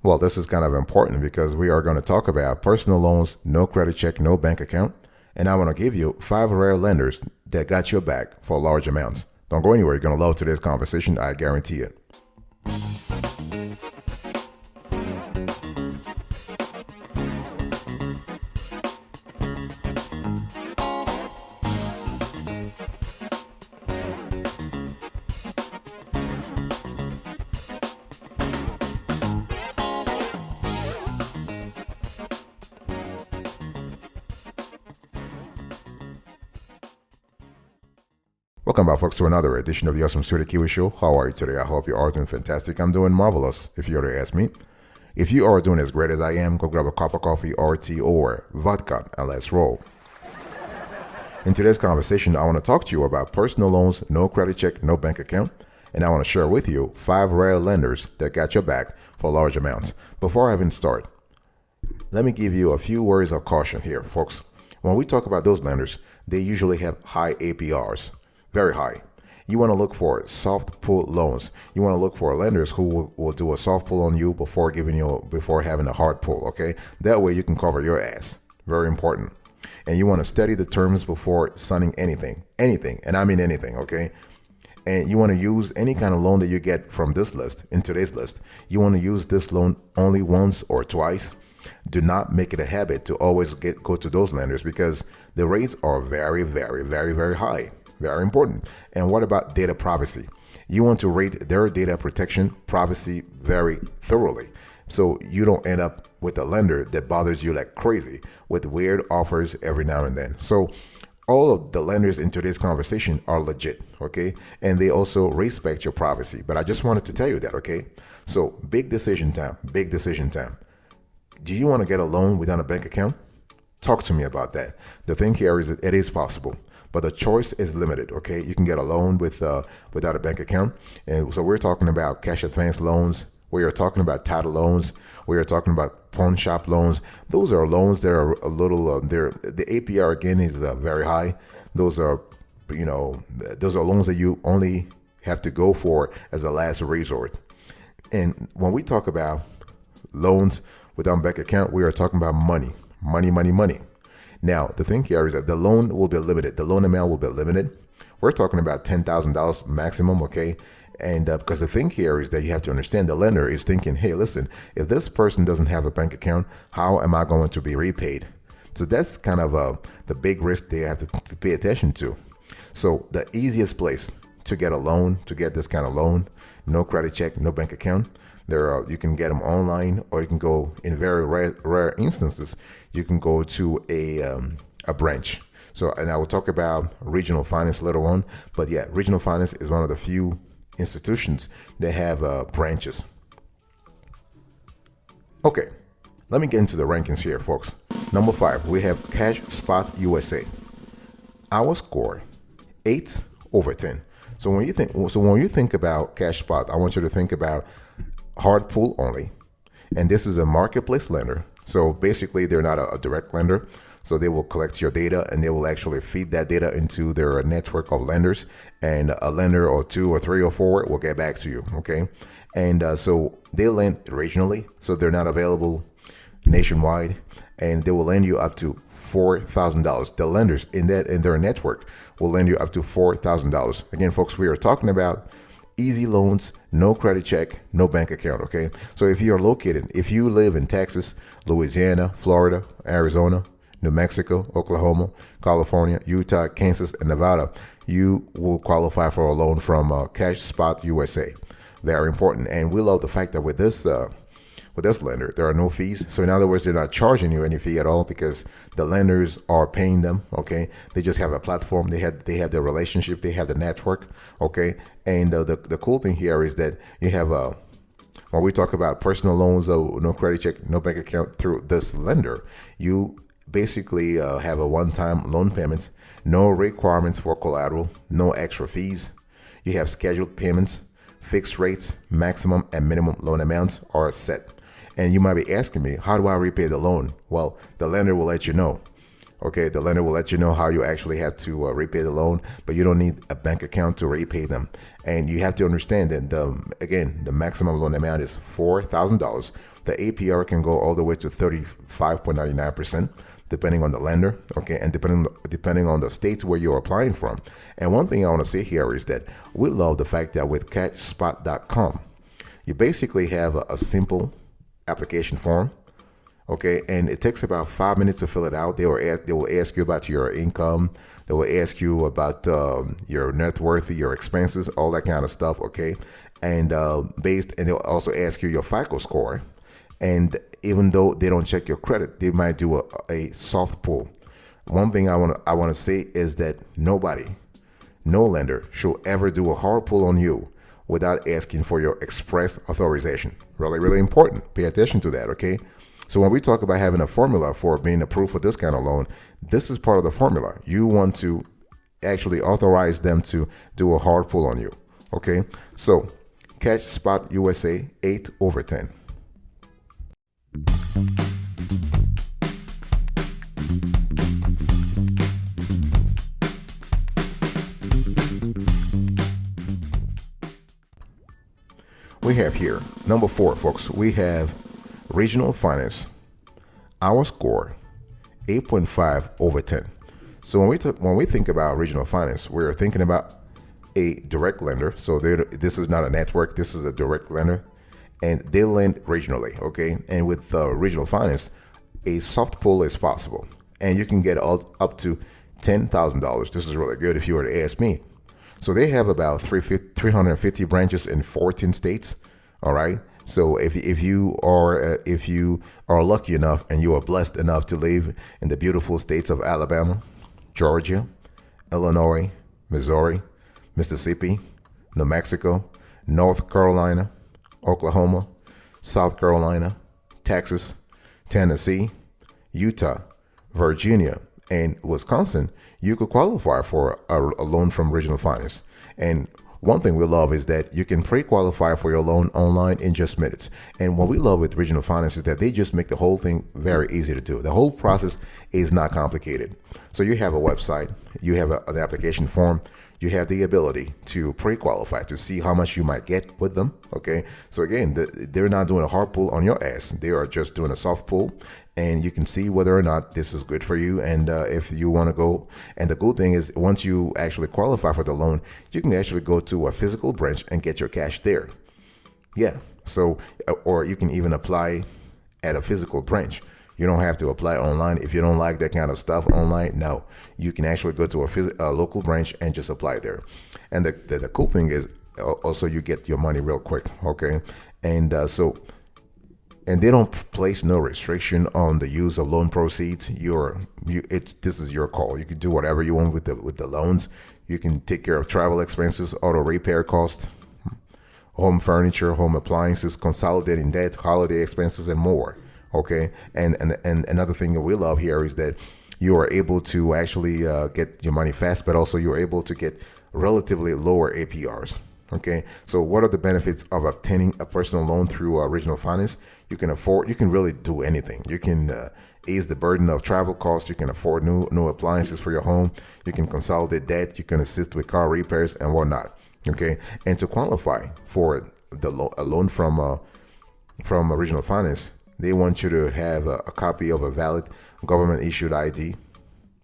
Well, this is kind of important because we are going to talk about personal loans, no credit check, no bank account. And I want to give you 5 rare lenders that got your back for large amounts. Don't go anywhere. You're going to love today's conversation. I guarantee it. Welcome back, folks, to another edition of the Awesome Studio Kiwi Show. How are you today? I hope you are doing fantastic. I'm doing marvelous, if you were to ask me. If you are doing as great as I am, go grab a cup of coffee or tea or vodka and let's roll. In today's conversation, I want to talk to you about personal loans, no credit check, no bank account. And I want to share with you 5 rare lenders that got your back for large amounts. Before I even start, let me give you a few words of caution here, folks. When we talk about those lenders, they usually have high APRs. Very high. You want to look for soft pull loans. You want to look for lenders who will do a soft pull on you before having a hard pull. Okay, that way you can cover your ass. Very important. And you want to study the terms before signing anything, and I mean anything. Okay, and you want to use any kind of loan that you get from this list in today's list. You want to use this loan only once or twice. Do not make it a habit to always go to those lenders because the rates are very, very, very, very high. Very important. And what about data privacy? You want to rate their data protection privacy very thoroughly so you don't end up with a lender that bothers you like crazy with weird offers every now and then. So all of the lenders in today's conversation are legit, okay? And they also respect your privacy. But I just wanted to tell you that, okay? So big decision time, big decision time. Do you want to get a loan without a bank account? Talk to me about that. The thing here is that it is possible, but the choice is limited, okay? You can get a loan without a bank account. And so we're talking about cash advance loans. We are talking about title loans. We are talking about pawn shop loans. Those are loans that are a little, the APR again is very high. Those are loans that you only have to go for as a last resort. And when we talk about loans without a bank account, we are talking about money. Now, the thing here is that the loan will be limited. The loan amount will be limited. We're talking about $10,000 maximum, okay? And because the thing here is that you have to understand the lender is thinking, hey, listen, if this person doesn't have a bank account, how am I going to be repaid? So that's kind of the big risk they have to pay attention to. So the easiest place to get a loan, to get this kind of loan, no credit check, no bank account, you can get them online, or you can go in very rare instances. You can go to a branch. So, and I will talk about regional finance later on. But yeah, regional finance is one of the few institutions that have branches. Okay, let me get into the rankings here, folks. Number 5, we have Cash Spot USA. Our score 8 over 10. So when you think about Cash Spot, I want you to think about hard pull only, and this is a marketplace lender. So basically they're not a direct lender, so they will collect your data and they will actually feed that data into their network of lenders, and a lender or 2 or 3 or 4 will get back to you, okay? And so they lend regionally, so they're not available nationwide, and they will lend you up to $4,000. The lenders in their network will lend you up to $4,000. Again, folks, we are talking about easy loans, no credit check, no bank account, okay? So if you live in Texas, Louisiana, Florida, Arizona, New Mexico, Oklahoma, California, Utah, Kansas, and Nevada, you will qualify for a loan from Cash Spot USA. Very important. And we love the fact that with this lender, there are no fees. So in other words, they're not charging you any fee at all because the lenders are paying them, okay? They just have a platform. They have the relationship. They have the network, okay? And the cool thing here is that you have when we talk about personal loans, no credit check, no bank account through this lender, you basically have a one-time loan payments, no requirements for collateral, no extra fees. You have scheduled payments, fixed rates, maximum and minimum loan amounts are set. And you might be asking me, how do I repay the loan? Well, the lender will let you know. Okay, the lender will let you know how you actually have to repay the loan, but you don't need a bank account to repay them. And you have to understand that the maximum loan amount is $4,000. The APR can go all the way to 35.99%, depending on the lender, okay, and depending on the state where you're applying from. And one thing I want to say here is that we love the fact that with CashSpot.com, you basically have a simple application form. Okay, and it takes about 5 minutes to fill it out. They will ask you about your income. They will ask you about your net worth, your expenses, all that kind of stuff. Okay, and they'll also ask you your FICO score. And even though they don't check your credit, they might do a soft pull. One thing I want to say is that no lender should ever do a hard pull on you without asking for your express authorization. Really, really important. Pay attention to that. Okay. So when we talk about having a formula for being approved for this kind of loan, this is part of the formula. You want to actually authorize them to do a hard pull on you. Okay, so Cash Spot USA 8/10. We have here number 4, folks. We have Regional Finance. Our score 8.5/10. So when we think about Regional Finance, we're thinking about a direct lender. So this is not a network. This is a direct lender, and they lend regionally. Okay, and with Regional Finance, a soft pull is possible, and you can get up to $10,000. This is really good if you were to ask me. So they have about 350 branches in 14 states. All right. So if you are lucky enough and you are blessed enough to live in the beautiful states of Alabama, Georgia, Illinois, Missouri, Mississippi, New Mexico, North Carolina, Oklahoma, South Carolina, Texas, Tennessee, Utah, Virginia, and Wisconsin, you could qualify for a loan from Regional Finance. And one thing we love is that you can pre-qualify for your loan online in just minutes. And what we love with Regional Finance is that they just make the whole thing very easy to do. The whole process is not complicated. So you have a website, you have an application form, you have the ability to pre-qualify to see how much you might get with them. Okay. So again, they're not doing a hard pull on your ass. They are just doing a soft pull, and you can see whether or not this is good for you. And if you want to go, and the good thing is once you actually qualify for the loan, you can actually go to a physical branch and get your cash there. Yeah. So, or you can even apply at a physical branch. You don't have to apply online. If you don't like that kind of stuff online, no, you can actually go to a local branch and just apply there. And the cool thing is also you get your money real quick. Okay. And and they don't place no restriction on the use of loan proceeds. This is your call. You can do whatever you want with the loans. You can take care of travel expenses, auto repair costs, home furniture, home appliances, consolidating debt, holiday expenses, and more. Okay, and another thing that we love here is that you are able to actually get your money fast, but also you're able to get relatively lower APRs. Okay, so what are the benefits of obtaining a personal loan through Regional Finance? You can really do anything. You can ease the burden of travel costs. You can afford new appliances for your home. You can consolidate debt. You can assist with car repairs and whatnot. Okay, and to qualify for a loan from Regional Finance, they want you to have a copy of a valid government issued ID,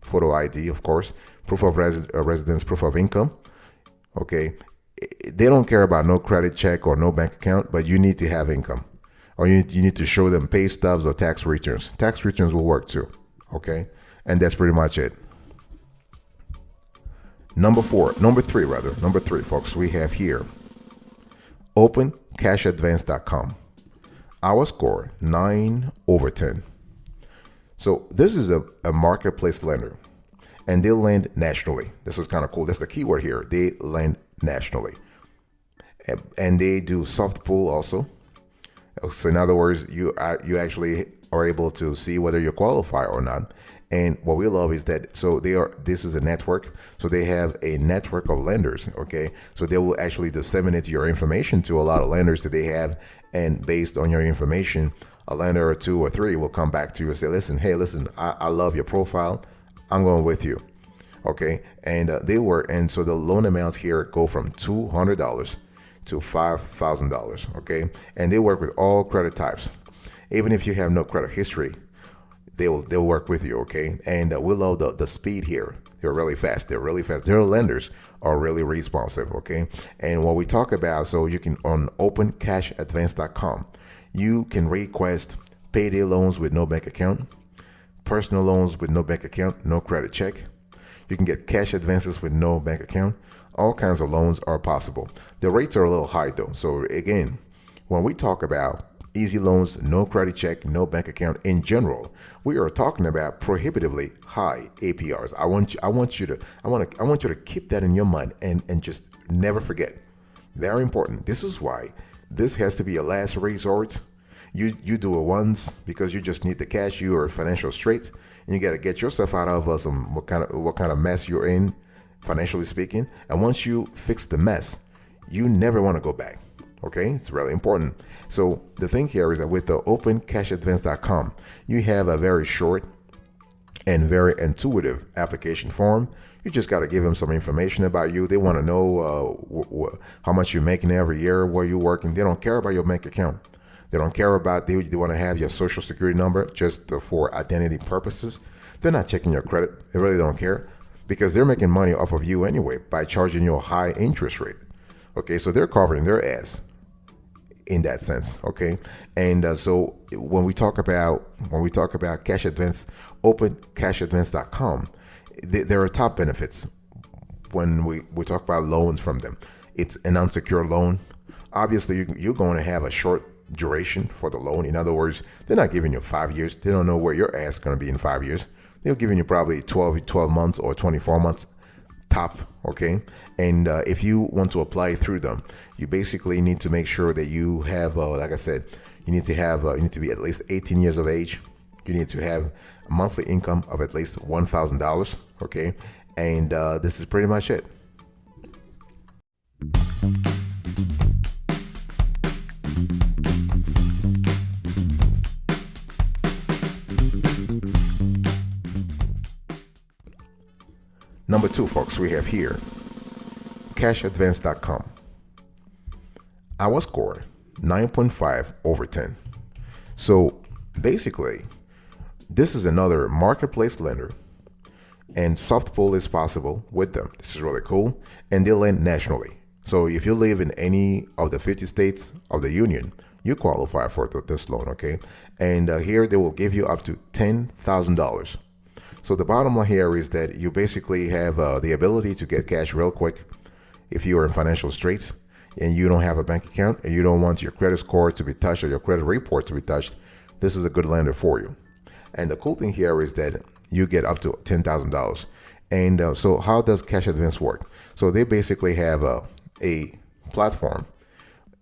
photo ID, of course, proof of residence, proof of income. Okay. They don't care about no credit check or no bank account, but you need to have income, or you need to show them pay stubs or tax returns. Tax returns will work too. Okay. And that's pretty much it. Number 3, folks, we have here OpenCashAdvance.com. Our score 9/10. So this is a marketplace lender, and they lend nationally. This is kind of cool. That's the key word here. They lend nationally, and they do soft pull also. So in other words, you actually are able to see whether you qualify or not. And what we love is that this is a network. So they have a network of lenders. Okay. So they will actually disseminate your information to a lot of lenders that they have. And based on your information, a lender or 2 or 3 will come back to you and say, listen, I love your profile. I'm going with you. Okay, and so the loan amounts here go from $200 to $5,000. Okay, and they work with all credit types. Even if you have no credit history, they'll work with you. Okay, and we love the speed here. They're really fast. Their lenders are really responsive. Okay, and what we talk about, so you can on opencashadvance.com, you can request payday loans with no bank account, personal loans with no bank account, no credit check. You can get cash advances with no bank account. All kinds of loans are possible. The rates are a little high though. So again, when we talk about easy loans, no credit check, no bank account in general, we are talking about prohibitively high APRs. I want you to keep that in your mind and just never forget. Very important. This is why this has to be a last resort. You do it once because you just need the cash. You are financial straits, and you got to get yourself out of what kind of mess you're in, financially speaking. And once you fix the mess, you never want to go back. Okay, it's really important. So the thing here is that with the opencashadvance.com, you have a very short and very intuitive application form. You just got to give them some information about you. They want to know how much you're making every year, where you're working. They don't care about your bank account. They don't care about, they want to have your social security number just for identity purposes. They're not checking your credit. They really don't care because they're making money off of you anyway by charging you a high interest rate. Okay, so they're covering their ass in that sense. Okay, and so when we talk about cash advance, opencashadvance.com, there are top benefits when we talk about loans from them. It's an unsecured loan. Obviously, you're going to have a short duration for the loan. In other words, they're not giving you 5 years. They don't know where your ass is going to be in 5 years. They're giving you probably 12 months or 24 months top. Okay, and if you want to apply through them, you basically need to make sure that you have, like I said, you need to be at least 18 years of age. You need to have a monthly income of at least $1,000. Okay, and this is pretty much it. Number 2, folks, we have here cashadvance.com. Our score 9.5 over 10. So basically, this is another marketplace lender, and soft pull is possible with them. This is really cool, and they lend nationally. So if you live in any of the 50 states of the union, you qualify for this loan. Okay, and here they will give you up to $10,000. So the bottom line here is that you basically have the ability to get cash real quick if you are in financial straits and you don't have a bank account and you don't want your credit score to be touched or your credit report to be touched. This is a good lender for you. And the cool thing here is that you get up to $10,000. And so how does Cash Advance work? So they basically have a platform,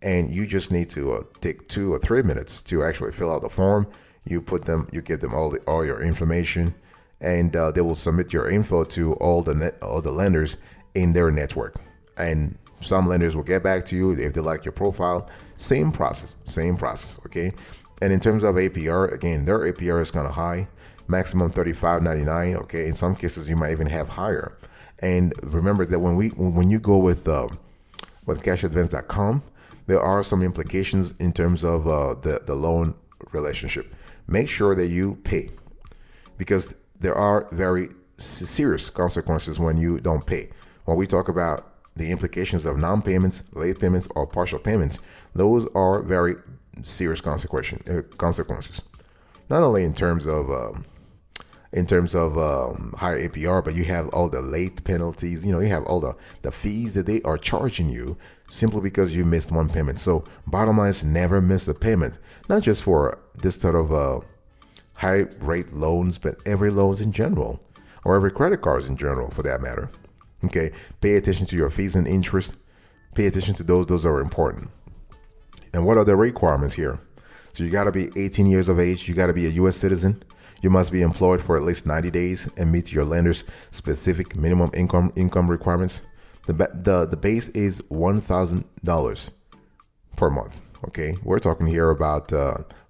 and you just need to take 2 or 3 minutes to actually fill out the form. You give them all your information, and they will submit your info to all the lenders in their network. And some lenders will get back to you if they like your profile. Same process. Okay. And in terms of APR, again, their APR is kind of high, maximum $35.99. Okay. In some cases, you might even have higher. And remember that when you go with cashadvance.com, there are some implications in terms of the loan relationship. Make sure that you pay, because there are very serious consequences when you don't pay. When we talk about the implications of non-payments, late payments, or partial payments, those are very serious consequences. Not only in terms of higher APR, but you have all the late penalties. You have all the fees that they are charging you simply because you missed one payment. So bottom line is never miss a payment, not just for this sort of high rate loans, but every loans in general, or every credit cards in general for that matter. Okay, pay attention to your fees and interest. Pay attention to those are important. And what are the requirements here? So you got to be 18 years of age. You got to be a U.S. citizen. You must be employed for at least 90 days and meet your lender's specific minimum income requirements. The base is $1,000 per month. Okay, we're talking here about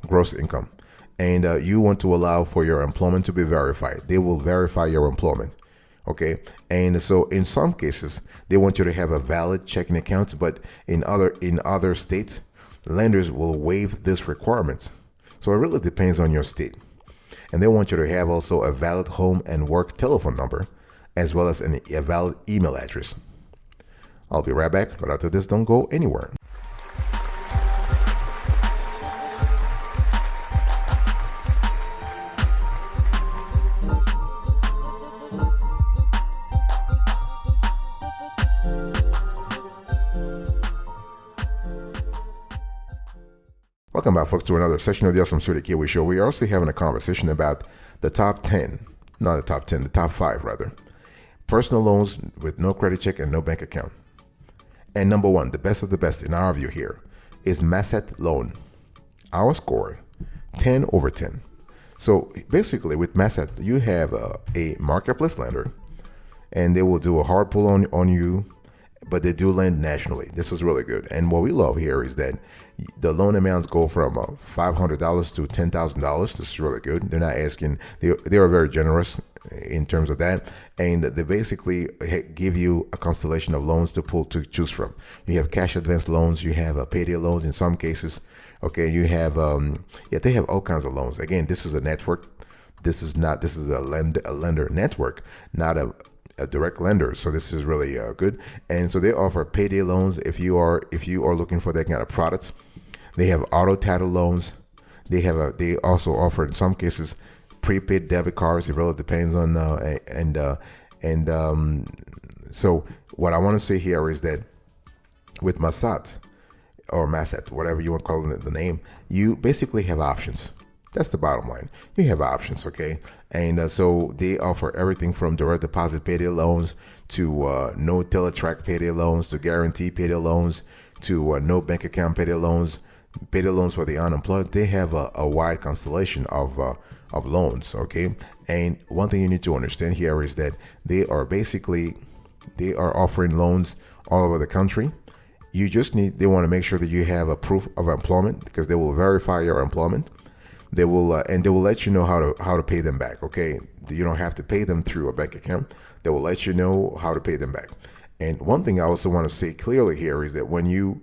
gross income. and you want to allow for your employment to be verified. They will verify your employment. Okay, and so in some cases they want you to have a valid checking account, but in other states, lenders will waive this requirement. So it really depends on your state, and they want you to have also a valid home and work telephone number, as well as a valid email address. I'll be right back, but after this, don't go anywhere. Welcome back, folks, to another session of the Awesome Studio Kiwi Show. We are also having a conversation about the top 10, not the top 10, the top 5 rather, personal loans with no credit check and no bank account. And number 1, the best of the best in our view here, is Masset Loan. Our score, 10 over 10. So basically with Masset, you have a marketplace lender, and they will do a hard pull on you, but they do lend nationally. This is really good. And what we love here is that the loan amounts go from $500 to $10,000. This is really good. They're not asking, they are very generous in terms of that. And they basically give you a constellation of loans to choose from. You have cash advance loans, you have payday loans in some cases. Okay, you have, they have all kinds of loans. Again, this is a network. This is a lender network, not a direct lender. So this is really good. And so they offer payday loans if you are looking for that kind of products. They have auto title loans. They also offer in some cases prepaid debit cards. It really depends on so what I want to say here is that with Masset, whatever you want to call the name, you basically have options. That's the bottom line. You have options, okay? And so they offer everything from direct deposit payday loans to no teletrack payday loans to guarantee payday loans to no bank account payday loans for the unemployed. They have a wide constellation of loans, okay? And one thing you need to understand here is that they are offering loans all over the country. They want to make sure that you have a proof of employment, because they will verify your employment. They will and they will let you know how to pay them back. Okay, you don't have to pay them through a bank account. They will let you know how to pay them back. And one thing I also want to say clearly here is that when you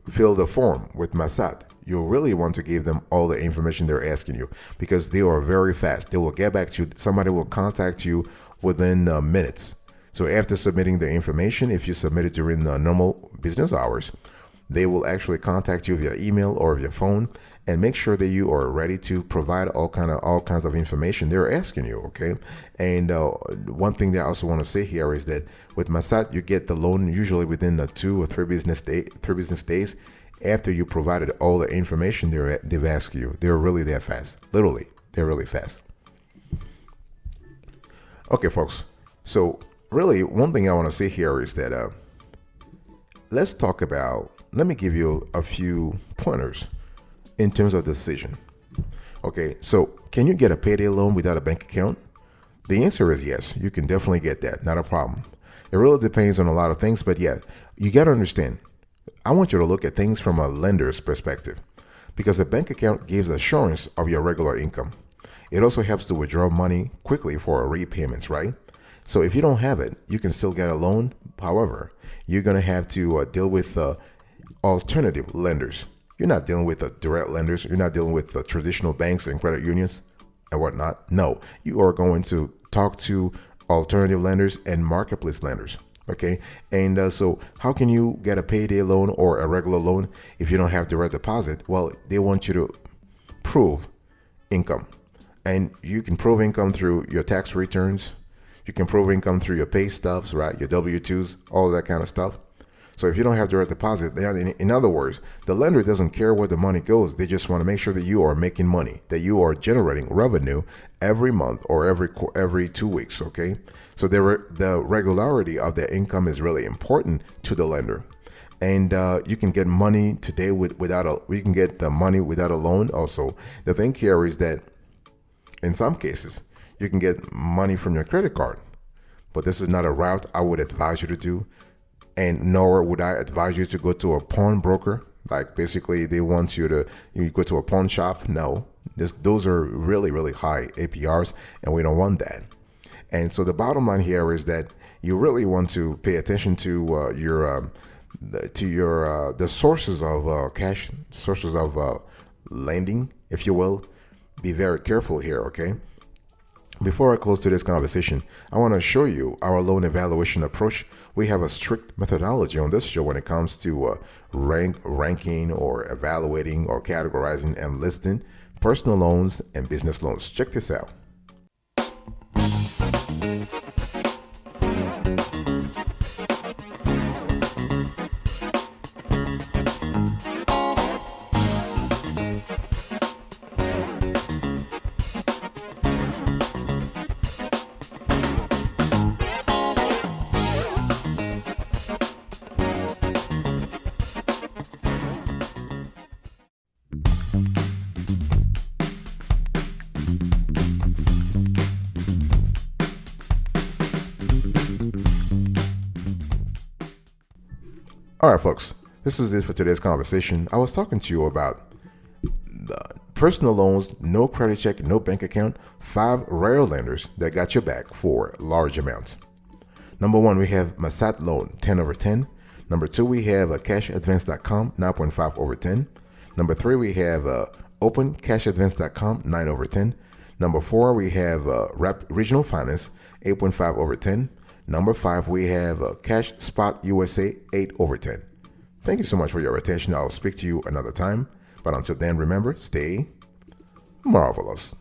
fill the form with Masset, you really want to give them all the information they're asking you, because they are very fast. They will get back to you. Somebody will contact you within minutes. So after submitting the information, if you submit it during the normal business hours, they will actually contact you via email or via phone and make sure that you are ready to provide all kinds of information they're asking you. Okay, and one thing that I also want to say here is that with Masset, you get the loan usually within 2 or 3 business days after you provided all the information they've asked you. They're really that fast. Literally, they're really fast. Okay, folks. So really, one thing I want to say here is that let me give you a few pointers in terms of decision. Okay, so can you get a payday loan without a bank account? The answer is yes. You can definitely get that. Not a problem. It really depends on a lot of things, but yeah, you got to understand. I want you to look at things from a lender's perspective, because a bank account gives assurance of your regular income. It also helps to withdraw money quickly for repayments, right? So if you don't have it, you can still get a loan. However, you're going to have to deal with alternative lenders. You're not dealing with the direct lenders. You're not dealing with the traditional banks and credit unions and whatnot. No, you are going to talk to alternative lenders and marketplace lenders. Okay. And so how can you get a payday loan or a regular loan if you don't have direct deposit? Well, they want you to prove income, and you can prove income through your tax returns. You can prove income through your pay stubs, right? Your W-2s, all that kind of stuff. So if you don't have direct deposit, in other words, the lender doesn't care where the money goes. They just want to make sure that you are making money, that you are generating revenue every month or every 2 weeks. Okay, so the regularity of the income is really important to the lender, and you can get money today we can get the money without a loan. Also, the thing here is that in some cases you can get money from your credit card, but this is not a route I would advise you to do. And nor would I advise you to go to a pawnbroker Like basically they want you go to a pawn shop. No, those are really, really high APRs, and we don't want that. And so the bottom line here is that you really want to pay attention to the sources of cash, sources of lending, if you will. Be very careful here, okay? Before I close today's conversation, I want to show you our loan evaluation approach. We have a strict methodology on this show when it comes to ranking or evaluating or categorizing and listing personal loans and business loans. Check this out. All right, folks, this is it for today's conversation. I was talking to you about the personal loans, no credit check, no bank account, 5 rare lenders that got your back for large amounts. Number 1, we have Masat Loan, 10 over 10. Number 2, we have cashadvance.com, 9.5 over 10. Number 3, we have opencashadvance.com, 9 over 10. Number 4, we have Regional Finance, 8.5 over 10. Number 5, we have Cash Spot USA, 8 over 10. Thank you so much for your attention. I'll speak to you another time. But until then, remember, stay marvelous.